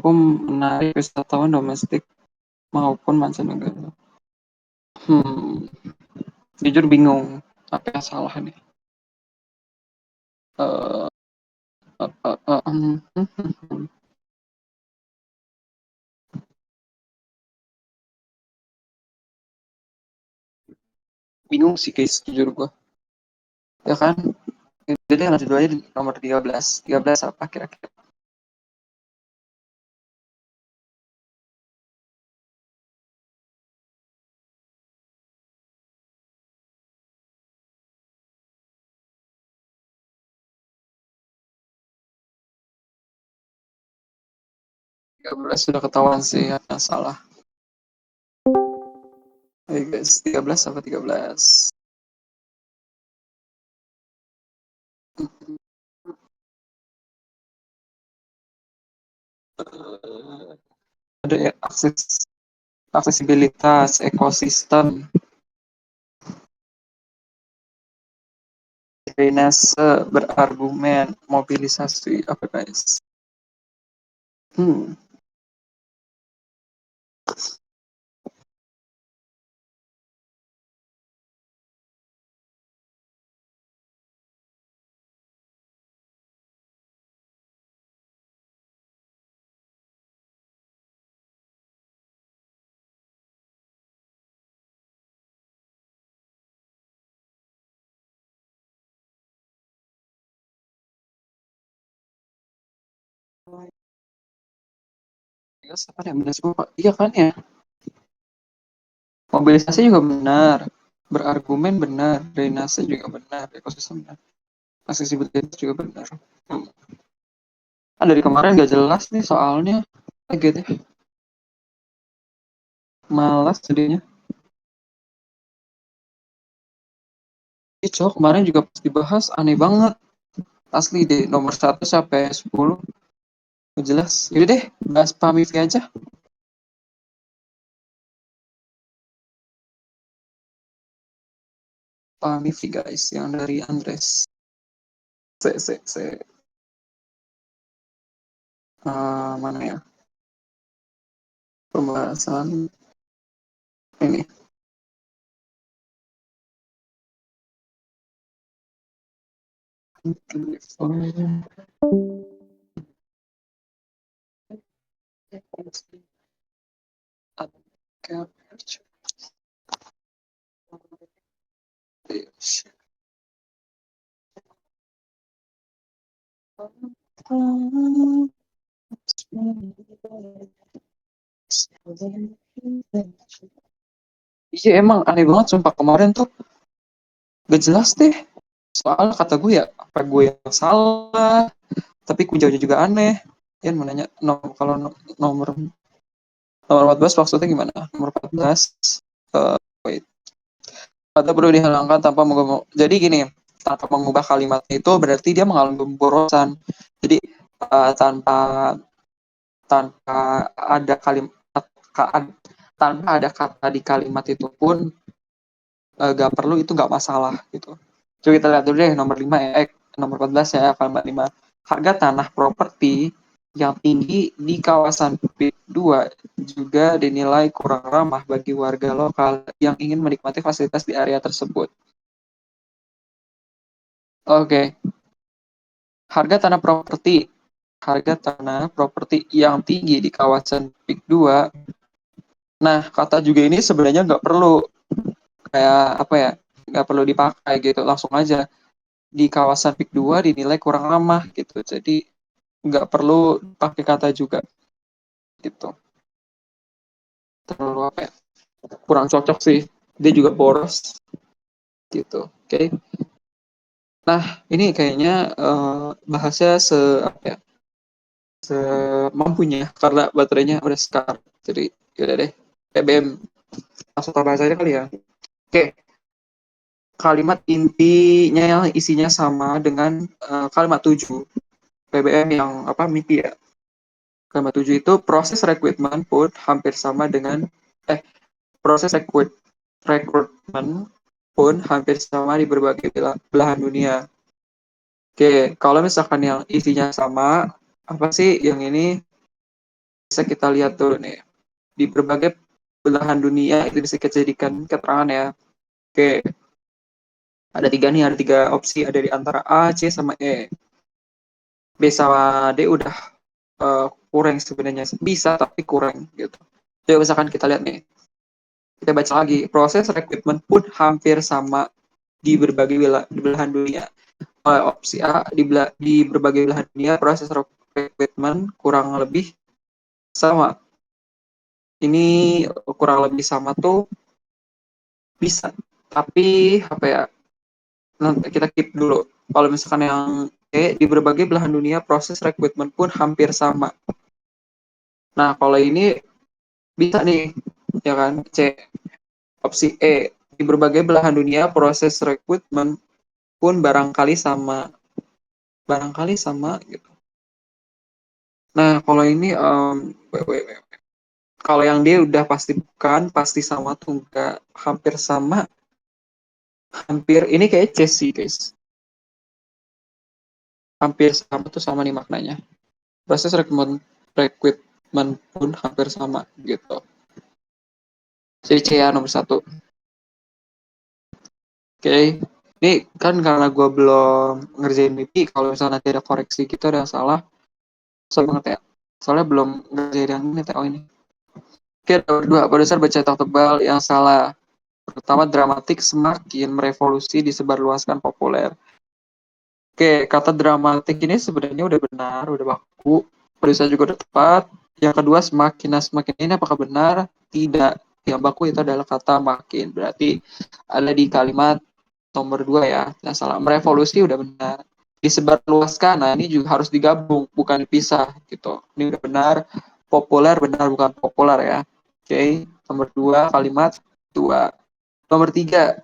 mampu menarik wisatawan domestik maupun mancanegara. Jujur bingung apa yang salah nih. Eh, bingung sih guys, jujur gua. Ya kan? Jadi lanjut dulu aja di nomor 13. 13 apa kira-kira? Tiga belas sudah ketahuan sih yang salah. Oke guys, 13 apa 13? Ada ya, aksesibilitas, ekosistem, drainase, berargumen, mobilisasi, apa guys? Hmm, ya apa yang benar semua Pak? Iya kan ya? Mobilisasi juga benar, berargumen benar, drainase juga benar, ekosistem benar, aksesibilitas juga benar. Hmm. Ah, dari kemarin gak jelas nih soalnya, gitu ya, malas jadinya. Ih, cowok kemarin juga pas dibahas aneh banget, asli deh nomor 1 sampai 10 gak jelas. Yaudah deh, bahas Pamifi aja. Pamifi guys, yang dari Andres. Se. Mana ya? Pembahasan ini. Iya emang aneh banget sumpah kemarin tuh gak jelas deh. Soal kata gue ya apa gue yang salah, tapi jawabnya juga aneh. Yan mau nanya kalau nomor nomor 14 maksudnya gimana? Nomor 14 wait. Kata perlu dihilangkan tanpa mengubah. Jadi gini, tanpa mengubah kalimat itu berarti dia mengalami pemborosan. Jadi tanpa tanpa ada kalimat tanpa ada kata di kalimat itu pun gak perlu itu gak masalah gitu. Coba kita lihat dulu deh nomor 5 ya, nomor 14 ya, kalimat 5. Harga tanah properti yang tinggi di kawasan PIK 2 juga dinilai kurang ramah bagi warga lokal yang ingin menikmati fasilitas di area tersebut. Oke, harga tanah properti yang tinggi di kawasan PIK 2. Nah, kata juga ini sebenarnya nggak perlu kayak apa ya, nggak perlu dipakai gitu, langsung aja di kawasan PIK 2 dinilai kurang ramah gitu. Jadi nggak perlu pakai kata juga gitu. Terlalu apa ya? Kurang cocok sih. Dia juga boros gitu. Oke. Nah, ini kayaknya bahasnya apa ya? Semampunya karena baterainya udah sekar. Jadi yaudah deh. BBM langsung bahas aja kali ya. Oke, kalimat intinya isinya sama dengan kalimat 7 BBM yang apa mimpi ya. Kalimat 7 itu proses rekrutmen pun hampir sama dengan proses rekrutmen pun hampir sama di berbagai belahan dunia. Oke, kalau misalkan yang isinya sama, apa sih yang ini bisa kita lihat dulu nih di berbagai belahan dunia itu bisa kita jadikan keterangan ya. Oke, ada tiga nih, ada tiga opsi, ada di antara A, C sama E. B sama D udah kurang sebenarnya, bisa tapi kurang gitu. Jadi misalkan kita lihat nih, kita baca lagi, proses rekrutmen pun hampir sama di berbagai belahan dunia. Opsi A, di berbagai belahan dunia proses rekrutmen kurang lebih sama. Ini kurang lebih sama tuh bisa, tapi apa ya, nanti kita keep dulu. Kalau misalkan yang E, di berbagai belahan dunia proses rekrutmen pun hampir sama. Nah, kalau ini bisa nih, ya kan? C, opsi E, di berbagai belahan dunia proses rekrutmen pun barangkali sama. Barangkali sama gitu. Nah, kalau ini kalau yang dia udah pasti bukan, pasti sama tuh enggak, hampir sama, hampir ini kayak C sih, guys. Hampir sama tuh sama nih maknanya. Proses rekrutmen pun hampir sama gitu. Jadi C ya nomor satu. Oke, ini kan karena gue belum ngerjain mimpi, kalau misalnya nanti ada koreksi gitu ada yang salah, sorry banget ya. Soalnya belum ngerjain yang ini, TO ini. Oke, nomor dua, pada dasar baca cetak tebal yang salah. Pertama, dramatik semakin merevolusi disebarluaskan populer. Oke, kata dramatik ini sebenarnya udah benar, udah baku. Penulisan juga udah tepat. Yang kedua, semakin. Nah, semakin ini apakah benar? Tidak. Yang baku itu adalah kata makin. Berarti ada di kalimat nomor dua ya. Nah, salah. Merevolusi udah benar. Disebarluaskan, nah ini juga harus digabung, bukan dipisah gitu. Ini udah benar. Populer benar, bukan populer ya. Oke, nomor dua, kalimat dua. Nomor tiga,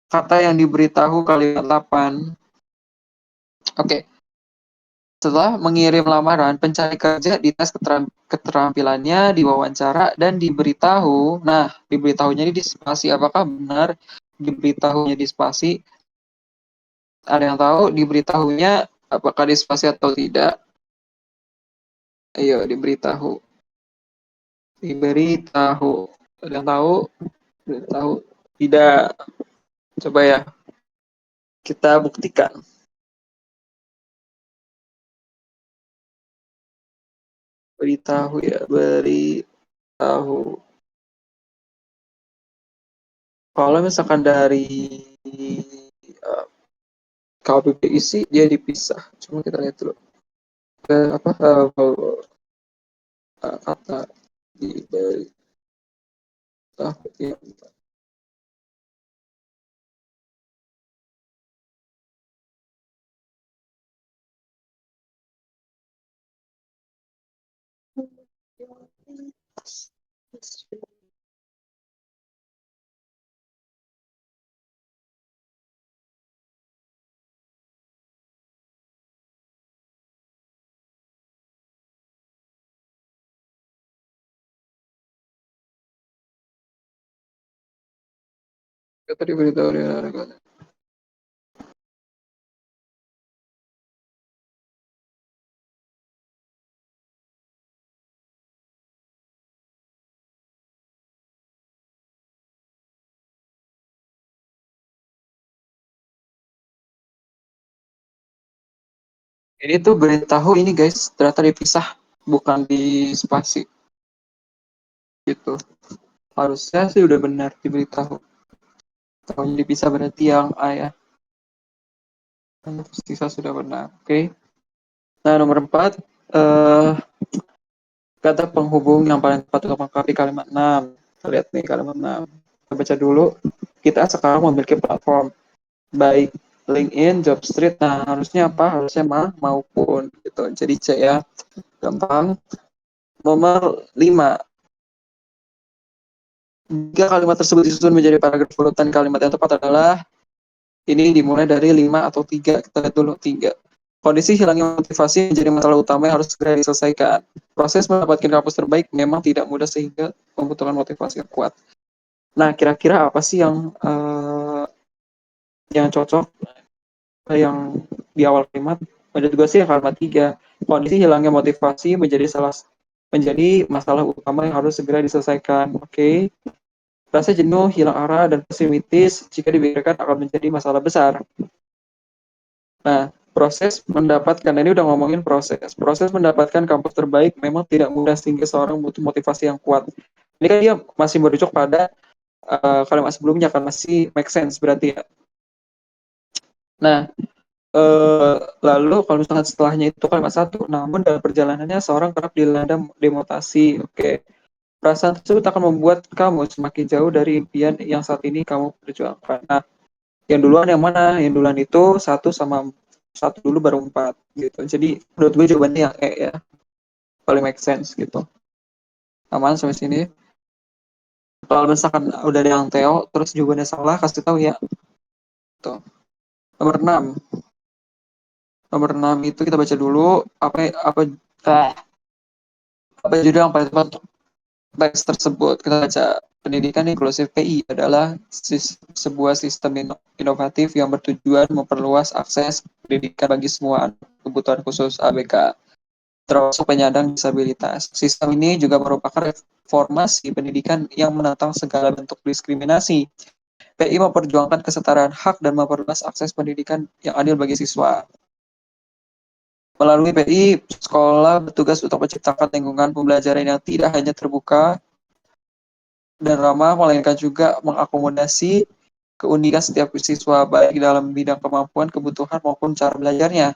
kata yang diberitahu kalimat 8. Oke, setelah mengirim lamaran, pencari kerja dites keterampilannya, diwawancara, dan diberitahu. Nah, diberitahunya ini di spasi. Apakah benar diberitahunya di spasi? Ada yang tahu diberitahunya apakah di spasi atau tidak? Ayo, diberitahu. Diberitahu. Ada yang tahu? Diberitahu. Tidak. Coba ya, kita buktikan. Beritahu ya, beritahu. Kalau misalkan dari kalau isi dia dipisah. Cuma kita lihat dulu. Apa kata diberitahu ya. Kata diberitahu ya. Ini tuh beritahu ini guys, ternyata dipisah, bukan di spasi gitu. Harusnya sih udah benar diberitahu. Kalau dipisah berarti yang A ya. Sisa sudah benar. Oke. Okay. Nah, nomor 4, kata penghubung yang paling tepat untuk melengkapi kalimat 6. Kita lihat nih kalimat 6. Kita baca dulu. Kita sekarang memiliki platform baik LinkedIn, Jobstreet. Nah, harusnya apa? Harusnya maupun gitu. Jadi C ya. Gampang. Nomor 5. Jika kalimat tersebut disusun menjadi paragraf urutan, kalimat yang tepat adalah ini dimulai dari 5 atau 3. Kita lihat dulu 3. Kondisi hilangnya motivasi menjadi masalah utama yang harus segera diselesaikan. Proses mendapatkan kampus terbaik memang tidak mudah sehingga membutuhkan motivasi yang kuat. Nah, kira-kira apa sih yang cocok, yang di awal kalimat? Ada juga sih kalimat 3. Kondisi hilangnya motivasi menjadi salah menjadi masalah utama yang harus segera diselesaikan. Oke. Rasa jenuh, hilang arah, dan pesimistis jika dibiarkan akan menjadi masalah besar. Nah, proses mendapatkan, ini udah ngomongin proses. Proses mendapatkan kampus terbaik memang tidak mudah sehingga seorang butuh motivasi yang kuat. Ini kan dia masih merujuk pada kalimat sebelumnya kan masih make sense berarti ya. Nah, lalu kalau misalkan setelahnya itu kalimat satu, namun dalam perjalanannya seorang kerap dilanda demotivasi. Oke. Perasaan tersebut akan membuat kamu semakin jauh dari impian yang saat ini kamu perjuangkan. Nah, yang duluan yang mana? Yang duluan itu satu sama satu dulu baru empat gitu. Jadi menurut gue jawabannya yang E ya, paling make sense gitu. Aman sampai sini. Kalau misalkan udah ada yang Theo, terus jawabannya salah, kasih tahu ya. Tuh. Nomor 6. Nomor 6 itu kita baca dulu eh, apa judul yang paling tepat untuk teks tersebut. Kita baca pendidikan inklusif PI adalah sebuah sistem inovatif yang bertujuan memperluas akses pendidikan bagi semua anak kebutuhan khusus ABK, termasuk penyandang disabilitas. Sistem ini juga merupakan reformasi pendidikan yang menentang segala bentuk diskriminasi. PI memperjuangkan kesetaraan hak dan memperluas akses pendidikan yang adil bagi siswa. Melalui PI, sekolah bertugas untuk menciptakan lingkungan pembelajaran yang tidak hanya terbuka dan ramah, melainkan juga mengakomodasi keunikan setiap siswa, baik dalam bidang kemampuan, kebutuhan, maupun cara belajarnya.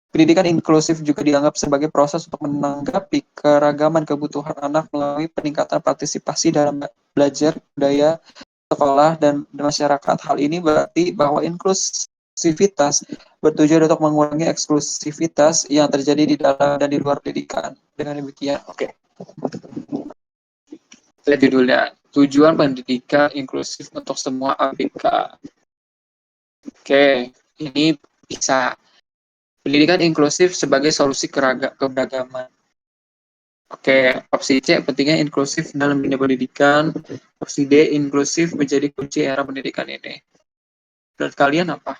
Pendidikan inklusif juga dianggap sebagai proses untuk menanggapi keragaman kebutuhan anak melalui peningkatan partisipasi dalam belajar, budaya, sekolah, dan masyarakat. Hal ini berarti bahwa inklusivitas bertujuan untuk mengurangi eksklusivitas yang terjadi di dalam dan di luar pendidikan. Dengan demikian, oke. Lihat judulnya, tujuan pendidikan inklusif untuk semua ABK. Oke, ini bisa. Pendidikan inklusif sebagai solusi keberagaman. Oke, opsi C, pentingnya inklusif dalam dunia pendidikan. Opsi D, inklusif menjadi kunci era pendidikan ini. Menurut kalian apa?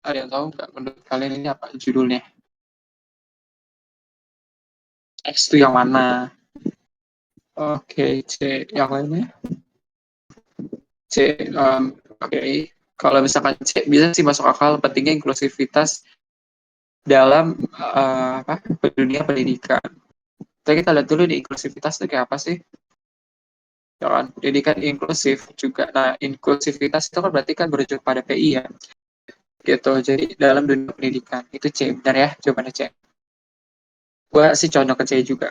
Ada yang tahu nggak menurut kalian ini apa judulnya? X itu yang mana? Oke, C. Yang lainnya? C. Oke. Kalau misalkan C, bisa sih masuk akal pentingnya inklusivitas dalam dunia pendidikan. Jadi kita lihat dulu di inklusivitas itu kayak apa sih? Ya kan? Pendidikan inklusif juga. Nah, inklusivitas itu kan berarti kan merujuk pada PI ya. Gitu. Jadi dalam dunia pendidikan. Itu C, benar ya? Jawabannya C. Gua sih condong ke C juga.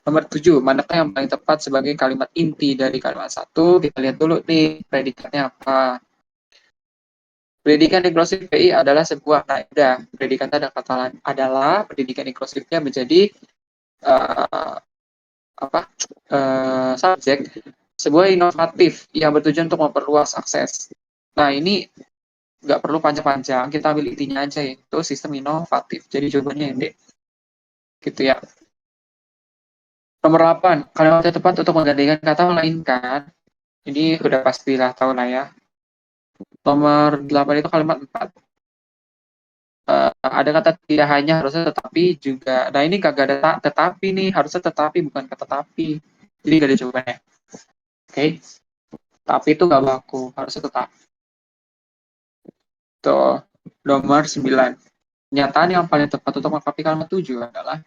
Nomor 7, manakah yang paling tepat sebagai kalimat inti dari kalimat satu? Kita lihat dulu nih, predikatnya apa. Pendidikan inklusif PI adalah sebuah, nah udah, predikatnya ada kata lain, adalah pendidikan inklusifnya menjadi uh, subjek sebuah inovatif yang bertujuan untuk memperluas akses. Nah ini nggak perlu panjang-panjang, kita ambil intinya aja yaitu sistem inovatif. Jadi jawabannya yang D. Gitu ya. Nomor 8, kalimat yang tepat untuk menggantikan kata melainkan. Ini udah pastilah tahu lah ya. Nomor 8 itu kalimat 4. Ada kata tidak hanya harusnya tetapi juga. Nah ini kagak ada tetapi nih, harusnya tetapi bukan kata tapi. Jadi gak ada jawabannya. Oke. Tapi itu nggak baku, harusnya tetap. Tuh, nomor 9. Pernyataan yang paling tepat untuk melengkapi kalimat 7 adalah,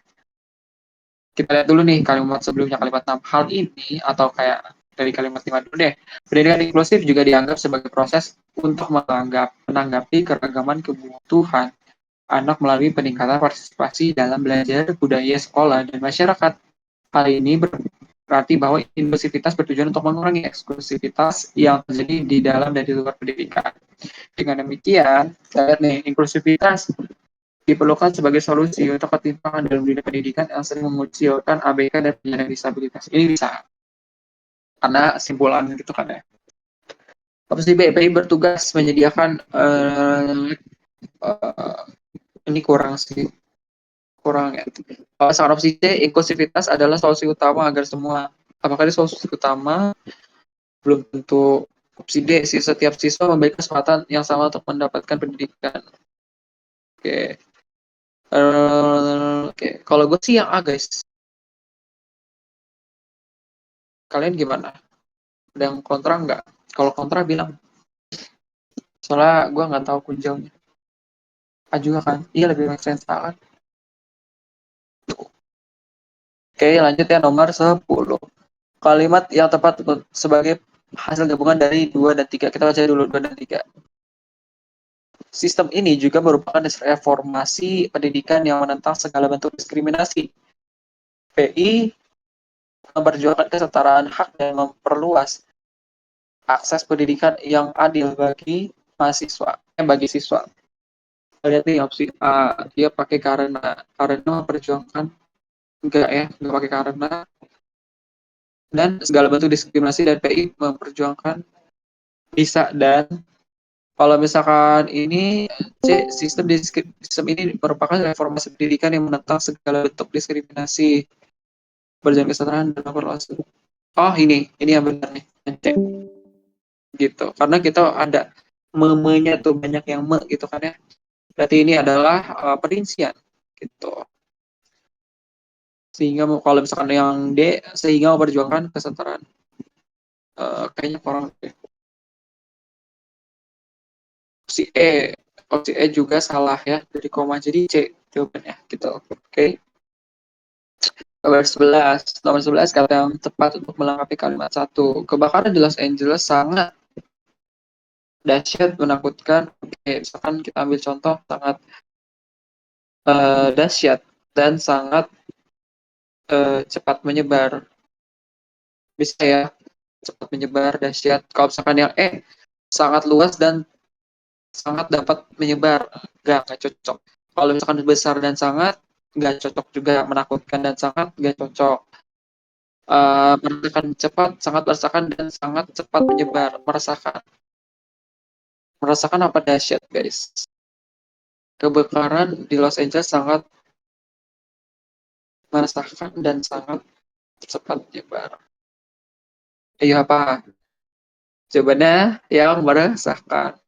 kita lihat dulu nih kalimat sebelumnya, kalimat 6. Hal ini, atau kayak dari kalimat 5 dulu deh. Pendidikan inklusif juga dianggap sebagai proses untuk menanggapi keragaman kebutuhan anak melalui peningkatan partisipasi dalam belajar, budaya, sekolah, dan masyarakat. Hal ini berarti bahwa inklusivitas bertujuan untuk mengurangi eksklusivitas yang terjadi di dalam dan di luar pendidikan. Dengan demikian, saya lihat nih, inklusivitas diperlukan sebagai solusi untuk ketimpangan dalam dunia pendidikan yang sering memunculkan ABK dan penyandang disabilitas. Ini bisa, karena simpulan gitu kan ya. Opsi B, PI bertugas menyediakan uh, ini kurang sih, kurang ya. Saran opsi C, inklusivitas adalah solusi utama agar semua. Apakah ini solusi utama? Belum tentu. Opsi D, setiap siswa memiliki kesempatan yang sama untuk mendapatkan pendidikan. Oke. Oke. Kalau gue sih yang A, guys. Kalian gimana? Ada yang kontra nggak? Kalau kontra bilang. Soalnya gue nggak tahu kunjungnya. A juga kan? Iya, lebih make sense A kan? Oke, lanjut ya nomor 10. Kalimat yang tepat sebagai hasil gabungan dari 2 dan 3. Kita baca dulu 2 dan 3. Sistem ini juga merupakan reformasi pendidikan yang menentang segala bentuk diskriminasi. PI memperjuangkan kesetaraan hak dan memperluas akses pendidikan yang adil bagi mahasiswa, bagi siswa. Lihat nih opsi A, dia pakai karena memperjuangkan enggak ya, enggak pakai karena, dan segala bentuk diskriminasi, dan PI memperjuangkan bisa. Dan kalau misalkan ini C, sistem ini merupakan reformasi pendidikan yang menentang segala bentuk diskriminasi, berjalan kesetaraan dan memperluas. Oh, ini yang benar nih, C, gitu. Karena kita ada memenya tuh banyak yang gitu kan ya. Berarti ini adalah perincian gitu. Sehingga kalau misalkan yang D, sehingga memperjuangkan kesetaraan. Kayaknya kurang deh. Si E, opsi E juga salah ya, dari koma, jadi C jawabannya gitu. Oke. Nomor 11 kata yang tepat untuk melengkapi kalimat satu. Kebakaran di Los Angeles sangat dahsyat, menakutkan. Oke, misalkan kita ambil contoh sangat dahsyat dan sangat cepat menyebar. Bisa ya, cepat menyebar, dahsyat. Kalau misalkan yang E, sangat luas dan sangat dapat menyebar, nggak cocok. Kalau misalkan besar dan sangat, nggak cocok juga. Menakutkan dan sangat, nggak cocok. Merasakan cepat, sangat merasakan, dan sangat cepat menyebar. Merasakan apa dahsyat, guys? Kebakaran di Los Angeles sangat merasakan dan sangat cepat menyebar. Ayo apa? Jawabannya yang merasakan.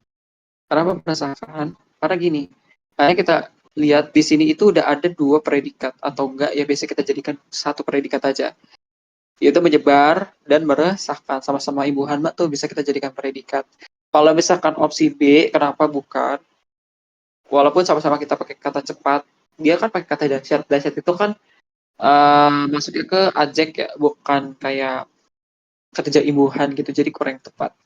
Kenapa merasakan? Karena gini, karena kita lihat di sini itu udah ada dua predikat, atau enggak ya, biasanya kita jadikan satu predikat aja, yaitu menyebar dan meresahkan. Sama-sama ibu hama tuh bisa kita jadikan predikat. Kalau misalkan opsi B, kenapa bukan? Walaupun sama-sama kita pakai kata cepat, dia kan pakai kata dahsyat. Dahsyat itu kan masuknya ke ajek ya, bukan kayak kerja imbuhan gitu, jadi kurang tepat.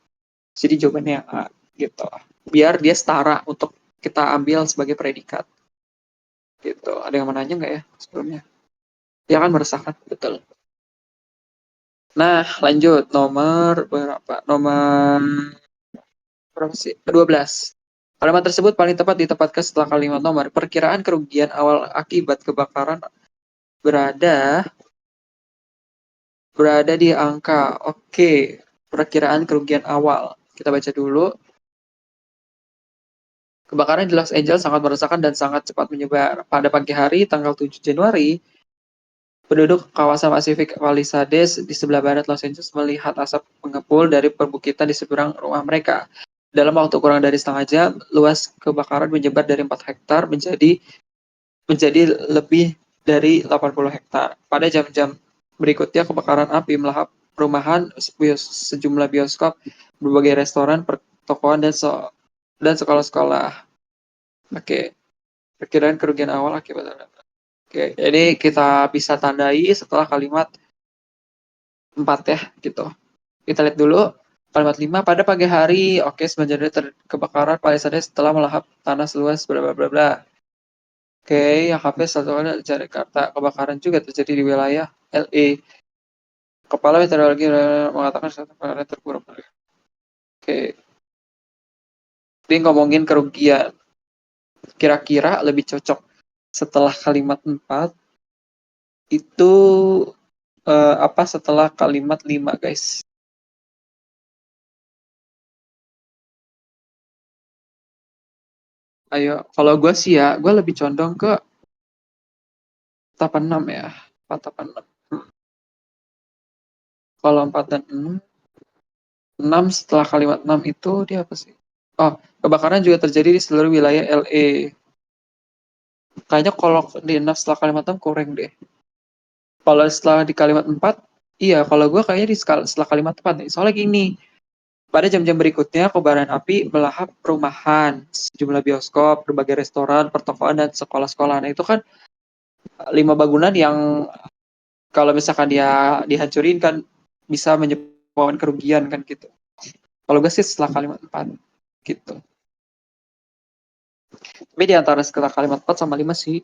Jadi jawabannya A gitu. Biar dia setara untuk kita ambil sebagai predikat gitu. Ada yang mau nanya nggak ya sebelumnya? Ya kan meresahkan, betul. Nah, lanjut nomor berapa? Nomor berapa sih? 12. Kalimat tersebut paling tepat ditempatkan setelah kalimat nomor. Perkiraan kerugian awal akibat kebakaran berada berada di angka. Oke, perkiraan kerugian awal. Kita baca dulu. Kebakaran di Los Angeles sangat meresahkan dan sangat cepat menyebar. Pada pagi hari, tanggal 7 Januari, penduduk kawasan Pacific Palisades di sebelah barat Los Angeles melihat asap mengepul dari perbukitan di seberang rumah mereka. Dalam waktu kurang dari setengah jam, luas kebakaran menyebar dari 4 hektar menjadi lebih dari 80 hektar. Pada jam-jam berikutnya, kebakaran api melahap perumahan, sejumlah bioskop, berbagai restoran, pertokoan, dan sekolah-sekolah. Oke, perkiraan kerugian awal akibat. Oke, jadi kita bisa tandai setelah kalimat 4 ya, gitu. Kita lihat dulu kalimat 5. Pada pagi hari, oke, semenjak kebakaran Palisades setelah melahap tanah seluas bla bla bla bla. Oke, yang HP satu kali Jakarta, kebakaran juga terjadi di wilayah LA. Kepala Meteorologi mengatakan satu kebakaran terburuk. Oke, ini ngomongin kerugian. Kira-kira lebih cocok setelah kalimat 4 itu apa setelah kalimat 5, guys? Ayo, kalau gue sih ya, gue lebih condong ke 86 ya. 4, 86. Kalau 4 dan 6, 6 setelah kalimat 6 itu dia apa sih? Oh, kebakaran juga terjadi di seluruh wilayah LA. Kayaknya kalau di 6 setelah kalimat 6 kurang deh. Kalau setelah di kalimat 4, iya kalau gue kayaknya di setelah kalimat 4 nih. Soalnya gini, pada jam-jam berikutnya kobaran api melahap perumahan, sejumlah bioskop, berbagai restoran, pertokoan, dan sekolah-sekolah. Nah itu kan 5 bangunan yang kalau misalkan dia dihancurin kan bisa menyebabkan kerugian kan gitu. Kalau gue sih setelah kalimat 4 gitu. Tapi di antara setelah kalimat 4 sama 5 sih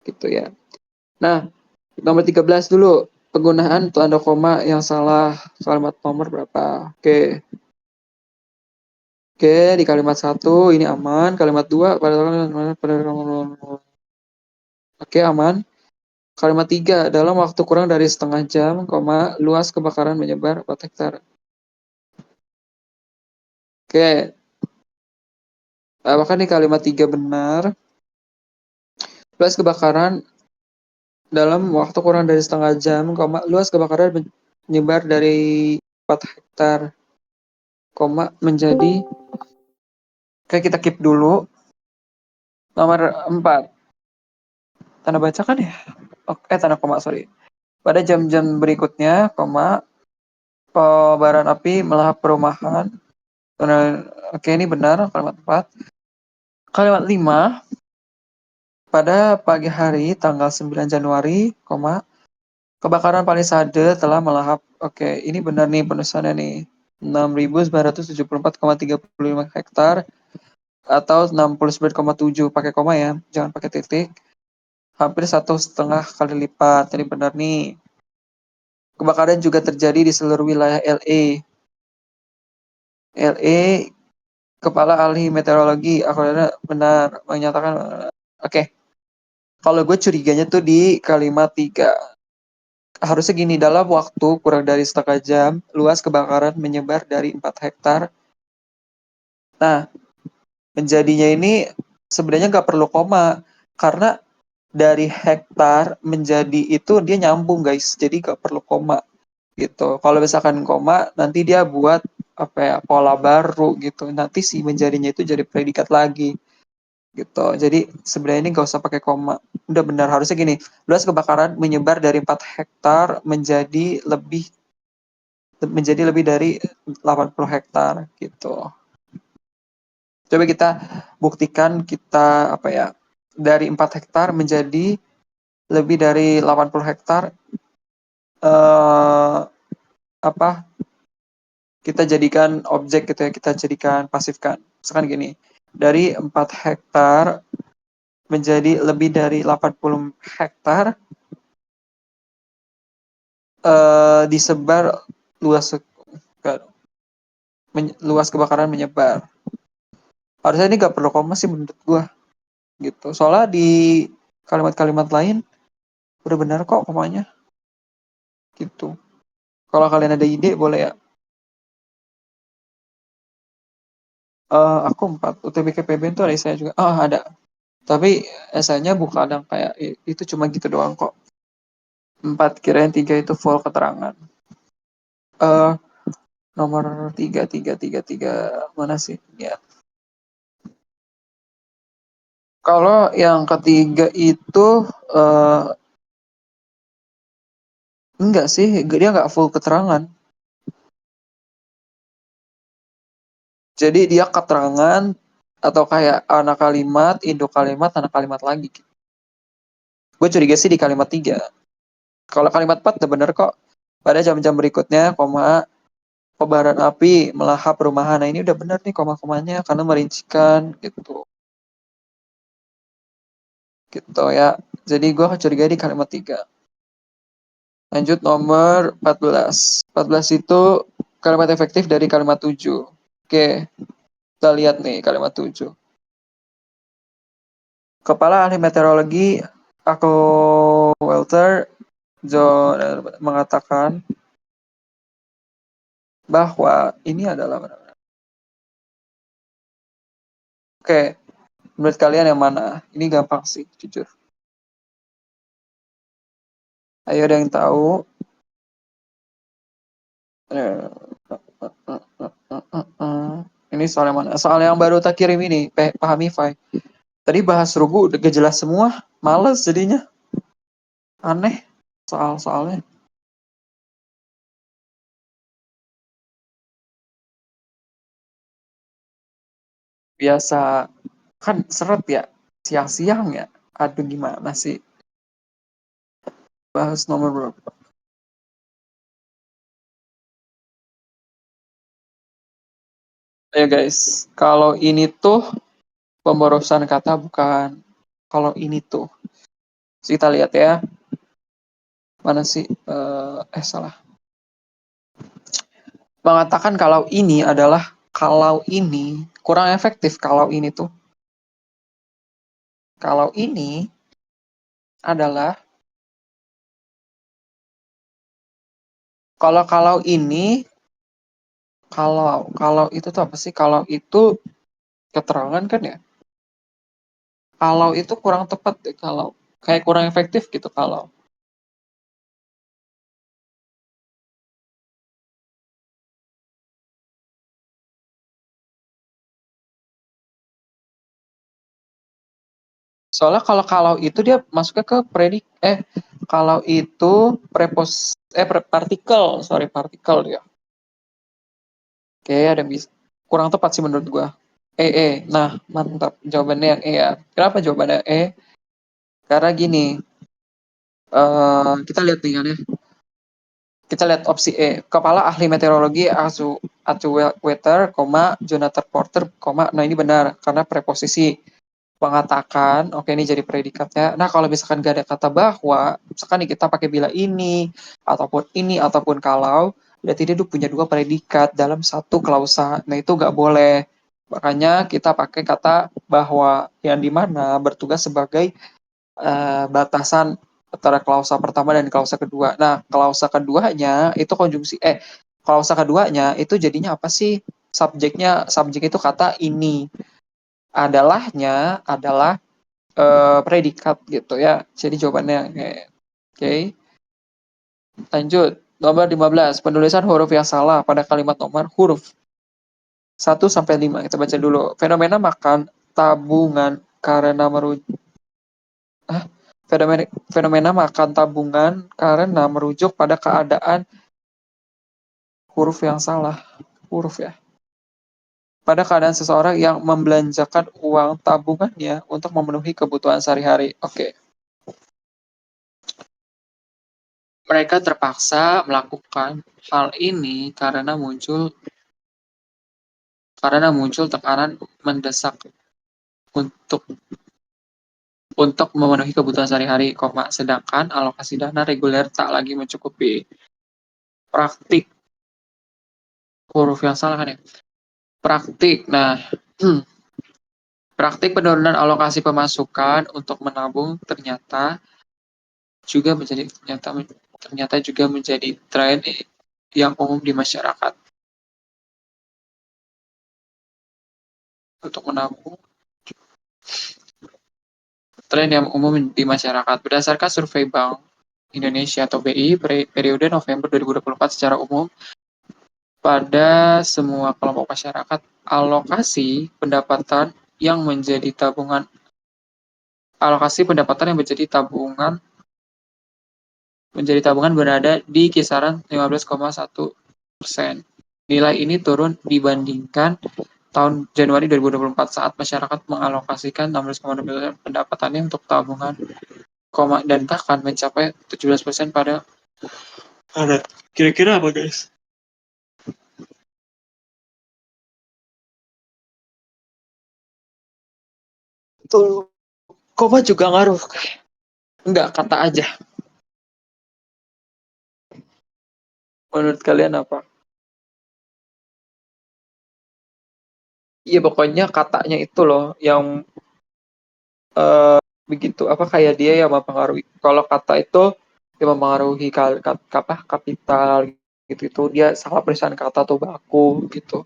gitu ya. Nah, nomor 13 dulu. Penggunaan tanda koma yang salah. Kalimat nomor berapa? Oke. Oke, di kalimat 1 ini aman. Kalimat 2 pada oke, aman. Kalimat 3 dalam waktu kurang dari setengah jam, luas kebakaran menyebar 4 hektar. Oke, apakah di kalimat 3 benar? Luas kebakaran dalam waktu kurang dari setengah jam, luas kebakaran menyebar dari 4 hektar, menjadi, oke kita keep dulu. Nomor 4, tanda baca kan ya? Tanda koma, sorry. Pada jam-jam berikutnya, kobaran api melahap perumahan. Oke, ini benar, kalimat 4. Kalimat 5, pada pagi hari tanggal 9 Januari, kebakaran palisade telah melahap. Oke, ini benar nih penulisannya nih. 6.974,35 hektar atau 69,7 pakai koma ya, jangan pakai titik. Hampir 1,5 kali lipat. Jadi benar nih. Kebakaran juga terjadi di seluruh wilayah LA. LA, Kepala Ahli Meteorologi, akhirnya benar menyatakan. Oke, kalau gue curiganya tuh di kalimat 3. Harusnya gini, dalam waktu kurang dari setengah jam, luas kebakaran menyebar dari 4 hektar. Nah, menjadinya ini sebenarnya nggak perlu koma, karena dari hektar menjadi itu dia nyambung guys, jadi nggak perlu koma gitu. Kalau misalkan koma, nanti dia buat apa ya, pola baru gitu. Nanti si menjadinya itu jadi predikat lagi gitu. Jadi sebenarnya ini nggak usah pakai koma. Udah benar, harusnya gini, luas kebakaran menyebar dari 4 hektar menjadi lebih dari 80 hektar gitu. Coba kita buktikan, kita apa ya, dari 4 hektar menjadi lebih dari 80 hektar, eh, apa, kita jadikan objek gitu ya, kita jadikan pasifkan. Misalkan gini, dari 4 hektar menjadi lebih dari 80 hektar, disebar luas luas kebakaran menyebar. Harusnya ini nggak perlu koma sih menurut gua gitu. Soalnya di kalimat-kalimat lain udah benar kok komanya gitu. Kalau kalian ada ide boleh ya. Aku 4. UTBK PBN itu ada esainya juga. Oh, ada. Tapi esainya bukan yang kayak itu, cuma gitu doang kok. 4, kirain 3 itu full keterangan. Eh nomor 3, 3, 3, 3 mana sih? Ya. Kalau yang ketiga itu eh enggak sih, dia nggak full keterangan. Jadi dia keterangan atau kayak anak kalimat, induk kalimat, anak kalimat lagi. Gue curiga sih di kalimat 3. Kalau kalimat 4 udah bener kok. Pada jam-jam berikutnya, kobaran api melahap perumahan. Nah ini udah bener nih koma-komanya karena merincikan gitu. Gitu ya. Jadi gue curiga di kalimat 3. Lanjut nomor 14. 14 itu kalimat efektif dari kalimat 7. Oke, kita lihat nih kalimat 7. Kepala Ahli Meteorologi Ako Walter John mengatakan bahwa ini adalah, oke, menurut kalian yang mana? Ini gampang sih, jujur. Ayo ada yang tahu? Ini soal yang mana? Soal yang baru tak kirim ini, pahami Fai. Tadi bahas rugu udah gak jelas semua, males jadinya. Aneh soal-soalnya. Biasa kan seret ya, siang-siang ya. Aduh gimana sih bahas nomor berapa? Ya guys, kalau ini tuh pemborosan kata bukan. Kalau ini tuh, kita lihat ya. Mana sih? Salah. Mengatakan kalau ini kurang efektif kalau ini adalah kalau ini kalau itu tuh apa sih? Kalau itu keterangan kan ya? Kalau itu kurang tepat deh kalau kayak kurang efektif gitu kalau. Soalnya kalau itu dia masuknya ke kalau itu partikel, sorry partikel dia. Oke, ada bisa kurang tepat sih menurut gua. Nah, mantap jawabannya yang E ya. Kenapa jawabannya E? Karena gini, kita lihat nih kan ya. Kita lihat opsi E. Kepala Ahli Meteorologi Weather, Jonathan Porter, nah ini benar karena preposisi mengatakan, oke ini jadi predikatnya. Nah kalau misalkan gak ada kata bahwa, misalkan nih kita pakai bila ini, ataupun kalau, berarti dia punya dua predikat dalam satu klausa. Nah itu gak boleh. Makanya kita pakai kata bahwa yang dimana bertugas sebagai batasan antara klausa pertama dan klausa kedua. Nah, klausa keduanya itu jadinya apa sih? Subjek itu kata ini. Adalahnya adalah predikat gitu ya. Jadi jawabannya oke. Okay. Lanjut. Nomor 15. Penulisan huruf yang salah pada kalimat nomor huruf 1 sampai 5. Kita baca dulu. Fenomena makan tabungan karena merujuk fenomena, fenomena makan tabungan karena merujuk pada keadaan huruf yang salah. Huruf ya. Pada keadaan seseorang yang membelanjakan uang tabungannya untuk memenuhi kebutuhan sehari-hari. Oke. Mereka terpaksa melakukan hal ini karena muncul tekanan mendesak untuk untuk memenuhi kebutuhan sehari-hari, sedangkan alokasi dana reguler tak lagi mencukupi. Praktik huruf yang salah kan ya? Praktik. Nah, praktik penurunan alokasi pemasukan untuk menabung juga menjadi ternyata juga menjadi tren yang umum di masyarakat. Untuk menabung, tren yang umum di masyarakat berdasarkan survei Bank Indonesia atau BI periode November 2024 secara umum pada semua kelompok masyarakat, yang menjadi tabungan alokasi pendapatan yang menjadi tabungan berada di kisaran 15,1%. Nilai ini turun dibandingkan tahun Januari 2024 saat masyarakat mengalokasikan 16,2% pendapatannya untuk tabungan, dan bahkan mencapai 17% pada Maret. Kira-kira apa guys? Itu koma juga ngaruh. Enggak, kata aja. Menurut kalian apa? Iya pokoknya katanya itu loh yang begitu apa kayak dia yang mempengaruhi. Kalau kata itu yang mempengaruhi kapital gitu itu dia salah perusahaan kata tuh baku gitu.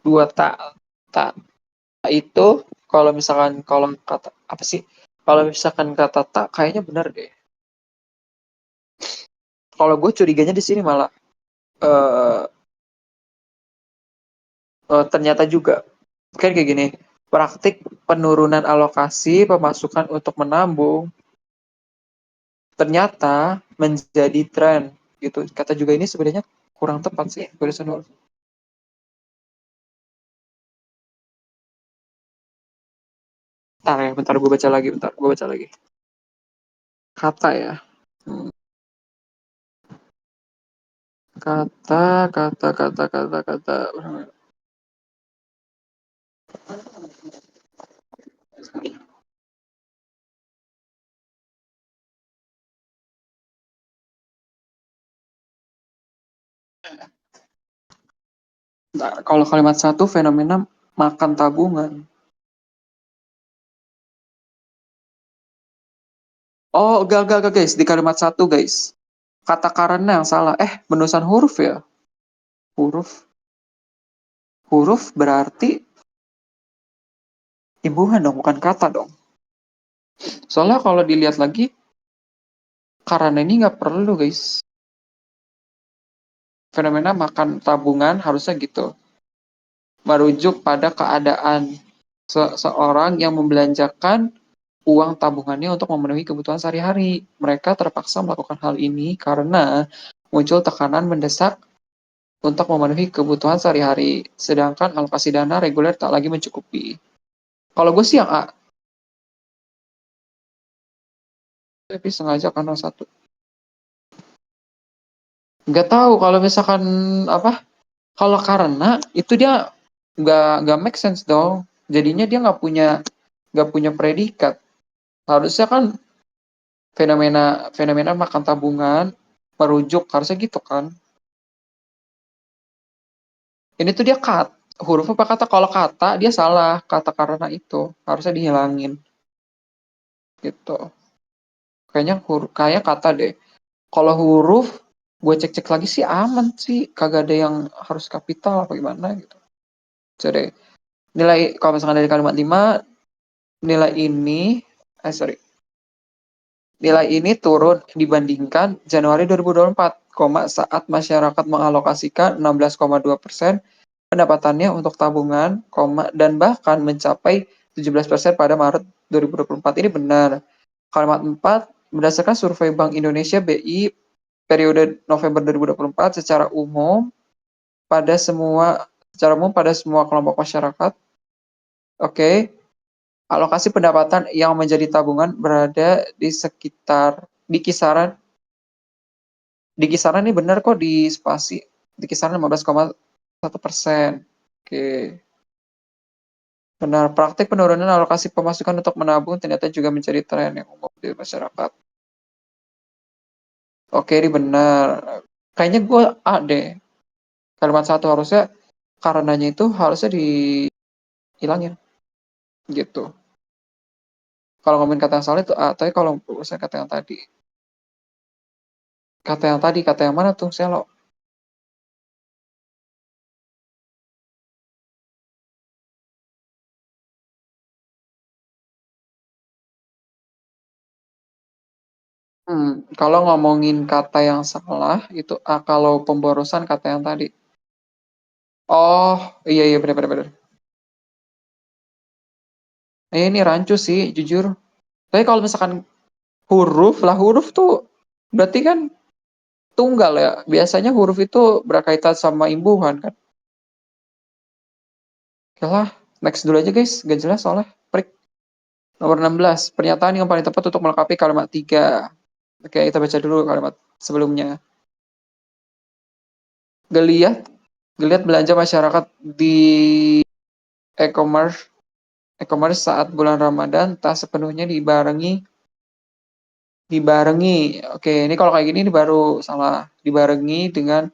Dua tak tak itu kalau kata apa sih? Kalau misalkan kata tak kayaknya benar deh. Kalau gue curiganya di sini malah ternyata juga kan kayak gini, praktik penurunan alokasi pemasukan untuk menabung ternyata menjadi tren gitu. Kata juga ini sebenarnya kurang tepat sih barusan. Bentar ya, bentar gue baca lagi, bentar gue baca lagi. Kata ya. Hmm, Kata, kata. Nah, kalau kalimat satu fenomena makan tabungan. Oh, gak guys, di kalimat satu guys. Kata karena yang salah. Menulisan huruf ya. Huruf. Huruf berarti imbuhan dong, bukan kata dong. Soalnya kalau dilihat lagi, karena ini nggak perlu guys. Fenomena makan tabungan harusnya gitu. Merujuk pada keadaan seorang yang membelanjakan uang tabungannya untuk memenuhi kebutuhan sehari-hari. Mereka terpaksa melakukan hal ini karena muncul tekanan mendesak untuk memenuhi kebutuhan sehari-hari, sedangkan alokasi dana reguler tak lagi mencukupi. Kalau gue sih yang A, tapi sengaja karena satu. Nggak tahu kalau misalkan apa, kalau karena itu dia nggak make sense dong. Jadinya dia nggak punya predikat. Harusnya kan fenomena fenomena makan tabungan merujuk harusnya gitu kan. Ini tuh dia huruf apa kata? Kalau kata dia salah, kata karena itu harusnya dihilangin gitu. Kayaknya huruf kayak kata deh. Kalau huruf gue cek-cek lagi sih aman sih, kagak ada yang harus kapital apa gimana gitu. Jadi nilai kalau misalkan dari kalimat 5 nilai ini sorry, nilai ini turun dibandingkan Januari 2024, saat masyarakat mengalokasikan 16,2% pendapatannya untuk tabungan, dan bahkan mencapai 17% pada Maret 2024. Ini benar. Kalimat 4, berdasarkan survei Bank Indonesia BI periode November 2024 secara umum pada semua kelompok masyarakat, oke, alokasi pendapatan yang menjadi tabungan berada di kisaran ini benar kok di spasi di kisaran 15,1%. Oke, benar. Praktik penurunan alokasi pemasukan untuk menabung ternyata juga menjadi tren yang umum di masyarakat. Oke, ini benar. Kayaknya gue A deh. Kalimat satu harusnya karenanya itu harusnya dihilangin gitu. Kalau ngomongin kata yang salah itu A, tapi kalau saya kata yang tadi, kata yang mana tuh selo? Kalau ngomongin kata yang salah itu A, kalau pemborosan kata yang tadi. Oh, iya iya benar benar benar. Ini rancu sih jujur. Tapi kalau misalkan huruf tuh berarti kan tunggal ya. Biasanya huruf itu berkaitan sama imbuhan kan. Oke lah, next dulu aja guys, gak jelas soalnya. Prik. Nomor 16, pernyataan yang paling tepat untuk melengkapi kalimat 3. Oke, kita baca dulu kalimat sebelumnya. Geliat, geliat belanja masyarakat di e-commerce e-commerce saat bulan Ramadan tak sepenuhnya dibarengi. Oke, ini kalau kayak gini ini baru salah. Dibarengi dengan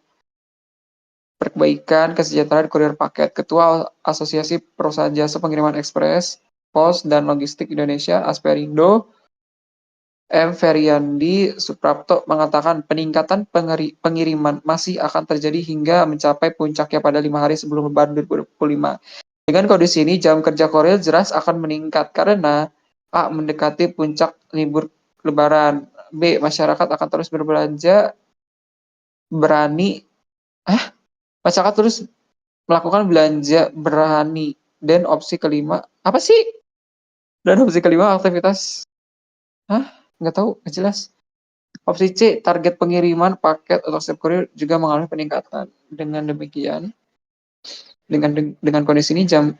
perbaikan kesejahteraan kurir paket. Ketua Asosiasi Perusahaan Jasa Pengiriman Ekspres, Pos dan Logistik Indonesia, Asperindo, M. Feryandi Suprapto mengatakan peningkatan pengiriman masih akan terjadi hingga mencapai puncaknya pada 5 hari sebelum Lebaran 2025. Dengan kondisi ini, jam kerja Korea jelas akan meningkat karena A. Mendekati puncak libur Lebaran. B. Masyarakat akan terus berbelanja berani. Masyarakat terus melakukan belanja berani. Dan opsi kelima, apa sih? Dan opsi kelima aktivitas, hah? Nggak tahu, nggak jelas. Opsi C, target pengiriman paket atau setiap kurir juga mengalami peningkatan. Dengan demikian, dengan kondisi ini jam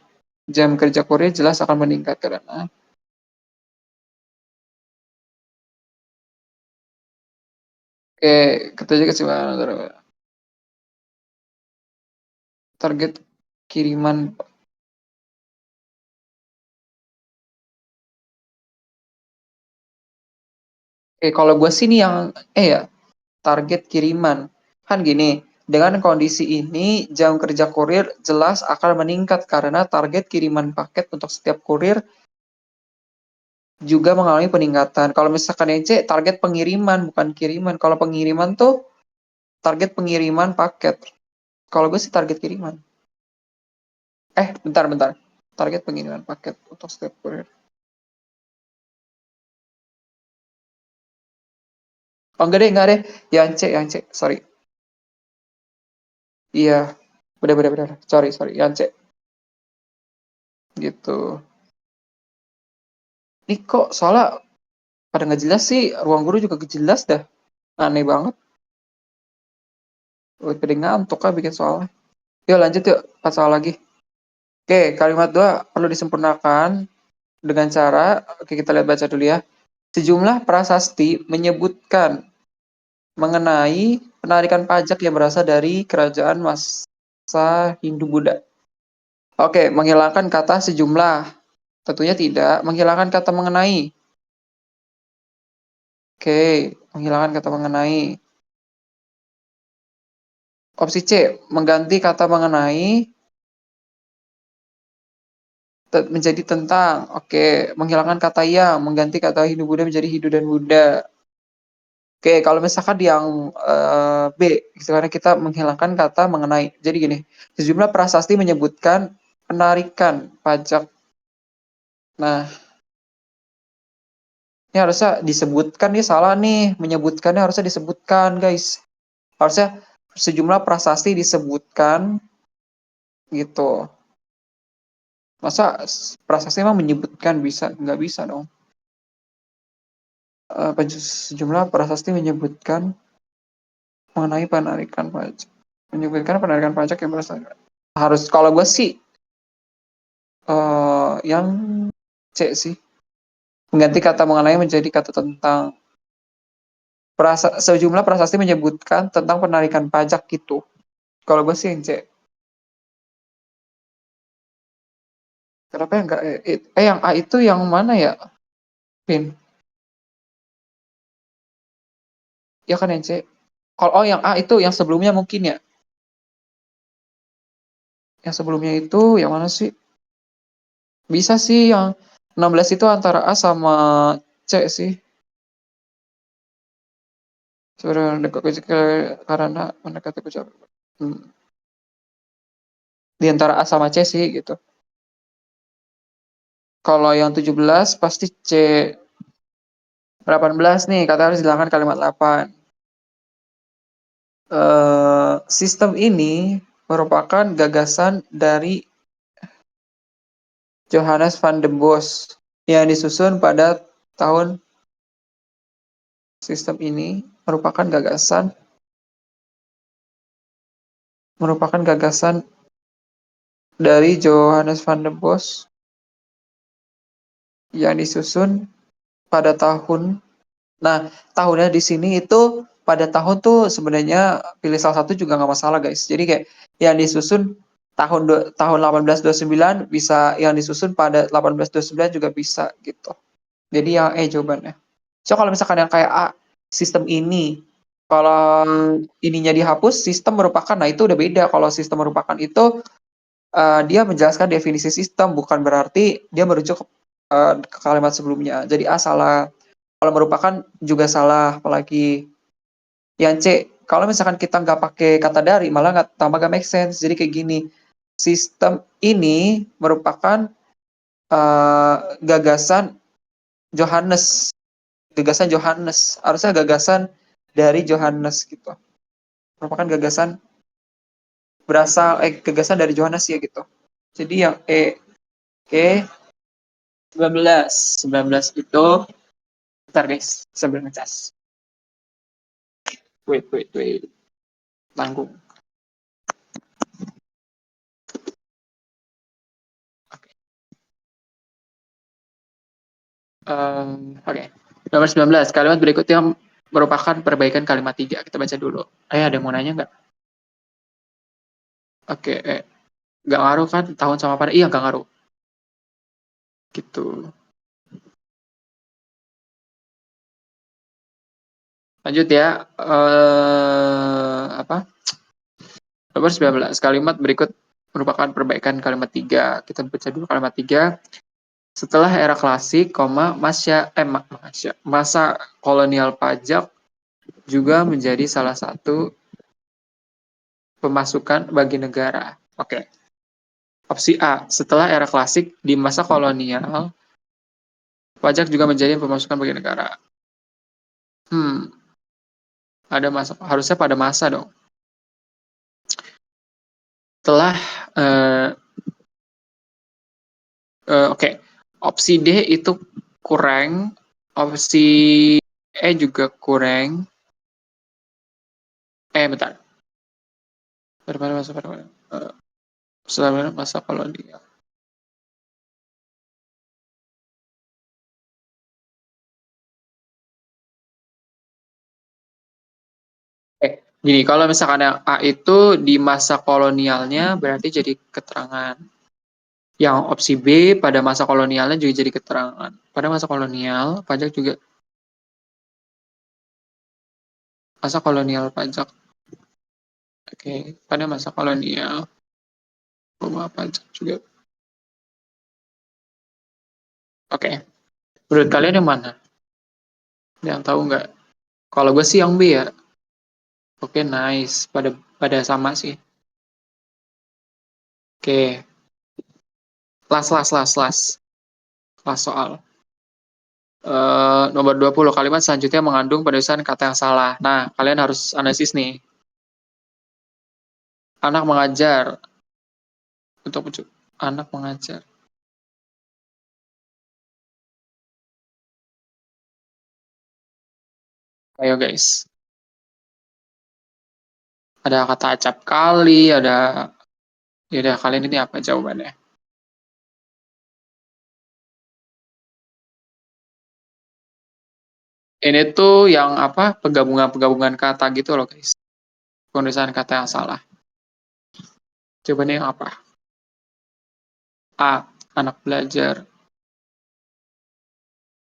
jam kerja kurir jelas akan meningkat karena oke, ketujuh kesimpulan target kiriman. Kalau gue sih nih yang ya target kiriman. Kan gini, dengan kondisi ini jam kerja kurir jelas akan meningkat karena target kiriman paket untuk setiap kurir juga mengalami peningkatan. Kalau misalkan yang C, target pengiriman bukan kiriman. Kalau pengiriman tuh target pengiriman paket. Kalau gue sih target kiriman. Bentar. Target pengiriman paket untuk setiap kurir. Oh, enggak deh. Yang C. Sorry. Iya, benar. Sorry. Yang C. Gitu. Ini kok soalnya pada nggak jelas sih, ruang guru juga jelas dah. Aneh banget. Udah pada ngantuk kan bikin soalnya. Yuk lanjut yuk, 4 soal lagi. Oke, kalimat 2 perlu disempurnakan dengan cara, oke kita lihat baca dulu ya. Sejumlah prasasti menyebutkan mengenai penarikan pajak yang berasal dari kerajaan masa Hindu-Buddha. Oke, menghilangkan kata sejumlah. Tentunya tidak. Menghilangkan kata mengenai. Oke, menghilangkan kata mengenai. Opsi C, mengganti kata mengenai menjadi tentang. Oke, menghilangkan kata yang, mengganti kata Hindu-Buddha menjadi Hindu dan Buddha. Oke, kalau misalkan yang B, sekarang kita menghilangkan kata mengenai. Jadi gini, sejumlah prasasti menyebutkan penarikan pajak. Nah, ini harusnya disebutkan nih salah nih, menyebutkannya harusnya disebutkan guys. Harusnya sejumlah prasasti disebutkan gitu. Masa prasasti emang menyebutkan bisa? Nggak bisa dong. Sejumlah prasasti menyebutkan mengenai penarikan pajak. Menyebutkan penarikan pajak yang berasal. Harus kalau gue sih yang C sih. Mengganti kata mengenai menjadi kata tentang. Sejumlah prasasti menyebutkan tentang penarikan pajak gitu. Kalau gue sih yang C. Kenapa yang enggak? Yang A itu yang mana ya, Pin? Ya kan yang C. Kalau yang A itu yang sebelumnya mungkin ya. Yang sebelumnya itu yang mana sih? Bisa sih yang 16 itu antara A sama C sih. Sebenarnya dekat karena mendekati ucap. Di antara A sama C sih gitu. Kalau yang 17 pasti C. 18 nih, kata harus hilangkan kalimat 8. Sistem ini merupakan gagasan dari Johannes van den Bos yang disusun pada tahun. Sistem ini merupakan gagasan dari Johannes van den Bos yang disusun pada tahun. Nah, tahunnya di sini itu pada tahun tuh sebenarnya pilih salah satu juga nggak masalah guys. Jadi kayak yang disusun tahun 1829 bisa, yang disusun pada 1829 juga bisa gitu. Jadi yang jawabannya. So kalau misalkan yang kayak A, sistem ini, kalau ininya dihapus, sistem merupakan, nah itu udah beda. Kalau sistem merupakan itu dia menjelaskan definisi sistem, bukan berarti dia merujuk ke kalimat sebelumnya. Jadi A salah. Kalau merupakan juga salah, apalagi yang C. Kalau misalkan kita nggak pakai kata dari, malah nggak tambah nggak make sense. Jadi kayak gini, sistem ini merupakan gagasan Johannes, harusnya gagasan dari Johannes gitu. Merupakan gagasan berasal gagasan dari Johannes ya gitu. Jadi yang E. Oke, 19 itu bentar guys, sambil ngecas. Wait. Tanggung. Oke. Nomor 19, kalimat berikutnya merupakan perbaikan kalimat 3. Kita baca dulu. Ada yang mau nanya nggak? Oke, nggak ngaruh kan tahun sama pada? Iya, nggak ngaruh. Gitu. Lanjut ya. Apa? Nomor 19, kalimat berikut merupakan perbaikan kalimat 3. Kita baca dulu kalimat 3. Setelah era klasik, masa kolonial pajak juga menjadi salah satu pemasukan bagi negara. Oke. Opsi A, setelah era klasik di masa kolonial, pajak juga menjadi pemasukan bagi negara. Ada masa, harusnya pada masa dong. Setelah uh, oke. Opsi D itu kurang, opsi E juga kurang. Bentar. Pada masa setelah masa kolonial. Gini, kalau misalkan yang A itu di masa kolonialnya berarti jadi keterangan. Yang opsi B pada masa kolonialnya juga jadi keterangan. Pada masa kolonial, pajak juga masa kolonial pajak. Oke, pada masa kolonial, rumah pajak juga. Oke, menurut kalian yang mana? Yang tahu nggak? Kalau gue sih yang B ya. Oke, nice. Pada sama sih. Oke, last soal. Nomor 20 kalimat selanjutnya mengandung penulisan kata yang salah. Nah, kalian harus analisis nih. Anak mengajar. Untuk anak mengajar. Ayo guys. Ada kata acap kali, ada... Ya udah, kalian ini apa jawabannya? Ini tuh yang apa? Penggabungan-penggabungan kata gitu loh guys. Penulisan kata yang salah. Jawabannya yang apa? A. Anak belajar.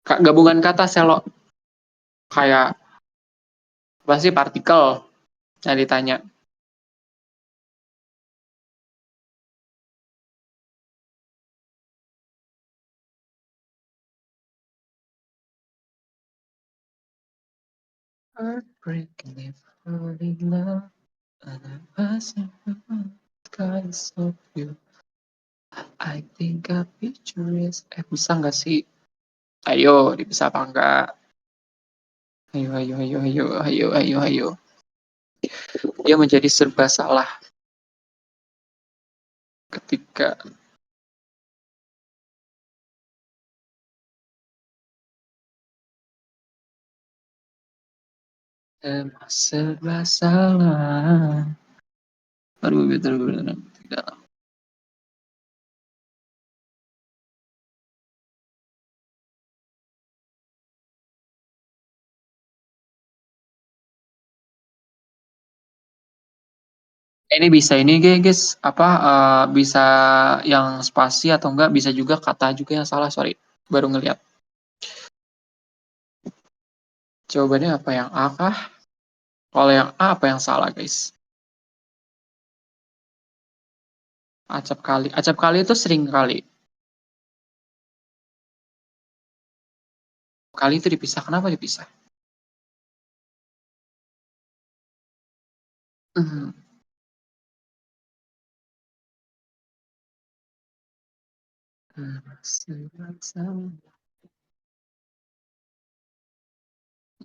Gabungan kata selo. Kayak apa sih partikel yang ditanya. Heartbreaking if falling in love and I wasn't because of you. I think I picture is. Bisa nggak sih? Ayo, bisa apa enggak? Ayo. Dia menjadi serba salah ketika serba salah. Aduh, betul. Tidak. Ini bisa ini guys, apa bisa yang spasi atau enggak, bisa juga kata juga yang salah, sorry. Baru ngeliat. Jawabannya apa yang A kah? Kalau yang A apa yang salah guys? Acap kali. Acap kali itu sering kali. Kali itu dipisah. Kenapa dipisah? Hmm.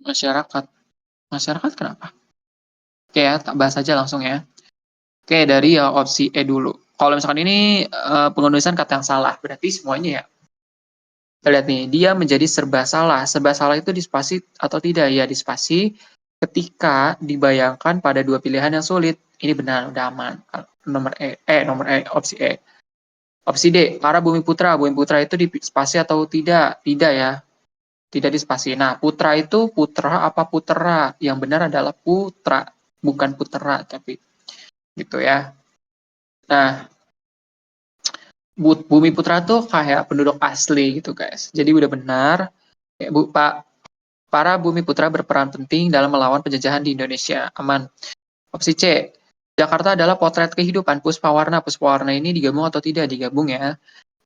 Masyarakat. Masyarakat kenapa? Oke ya, tak bahas aja langsung ya. Oke, dari yang opsi E dulu. Kalau misalkan ini pengenulisan kata yang salah, berarti semuanya ya. Kita lihat nih, dia menjadi serba salah. Serba salah itu dispasi atau tidak? Ya, dispasi ketika dibayangkan pada dua pilihan yang sulit. Ini benar, udah aman. Nomor E, opsi E. Opsi D, para bumi putra. Bumi putra itu dispasi atau tidak? Tidak ya, tidak dispasi. Nah, putra itu putra apa putera? Yang benar adalah putra, bukan putera, tapi gitu ya. Nah, Bumi Putra tuh kayak penduduk asli gitu guys. Jadi udah benar, ya, Pak, para Bumi Putra berperan penting dalam melawan penjajahan di Indonesia. Aman. Opsi C, Jakarta adalah potret kehidupan Puspawarna. Puspawarna ini digabung atau tidak? Digabung ya.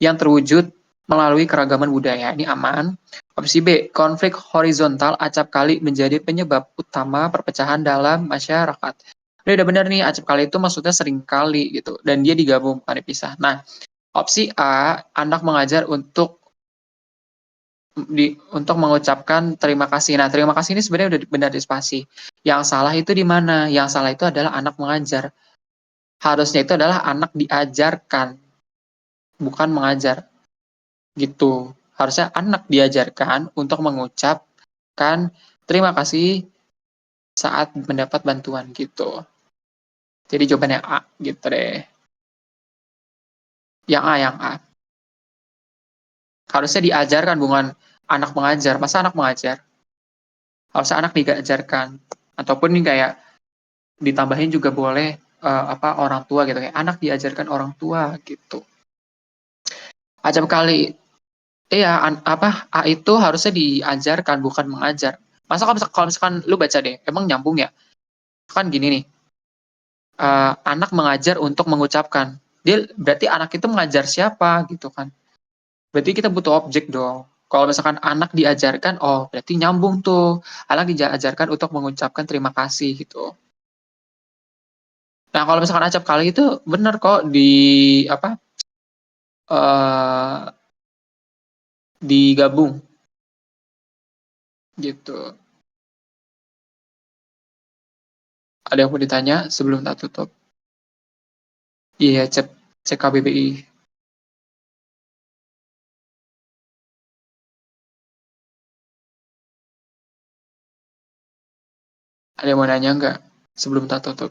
Yang terwujud melalui keragaman budaya. Ini aman. Opsi B, konflik horizontal acap kali menjadi penyebab utama perpecahan dalam masyarakat. Ini udah benar nih, acap kali itu maksudnya sering kali gitu. Dan dia digabung, bukan dipisah. Nah, opsi A, anak mengajar untuk mengucapkan terima kasih. Nah, terima kasih ini sebenarnya udah benar di spasi. Yang salah itu di mana? Yang salah itu adalah anak mengajar. Harusnya itu adalah anak diajarkan, bukan mengajar. Gitu. Harusnya anak diajarkan untuk mengucapkan terima kasih saat mendapat bantuan gitu. Jadi jawabannya A gitu deh. Yang A. Harusnya diajarkan bukan anak mengajar. Masa anak mengajar? Harusnya anak diajarkan. Ataupun nih kayak ditambahin juga boleh apa orang tua gitu kayak anak diajarkan orang tua gitu. Acap kali iya apa A itu harusnya diajarkan bukan mengajar. Masa kalau misalkan lu baca deh, emang nyambung ya? Kan gini nih, anak mengajar untuk mengucapkan. Dia berarti anak itu mengajar siapa gitu kan? Berarti kita butuh objek dong. Kalau misalkan anak diajarkan, oh berarti nyambung tuh. Anak diajarkan untuk mengucapkan terima kasih gitu. Nah, kalau misalkan acap kali itu benar kok apa eh digabung gitu. Ada yang mau ditanya sebelum tak tutup? Iya, cek KBBI. Ada yang mau nanya nggak sebelum tak tutup?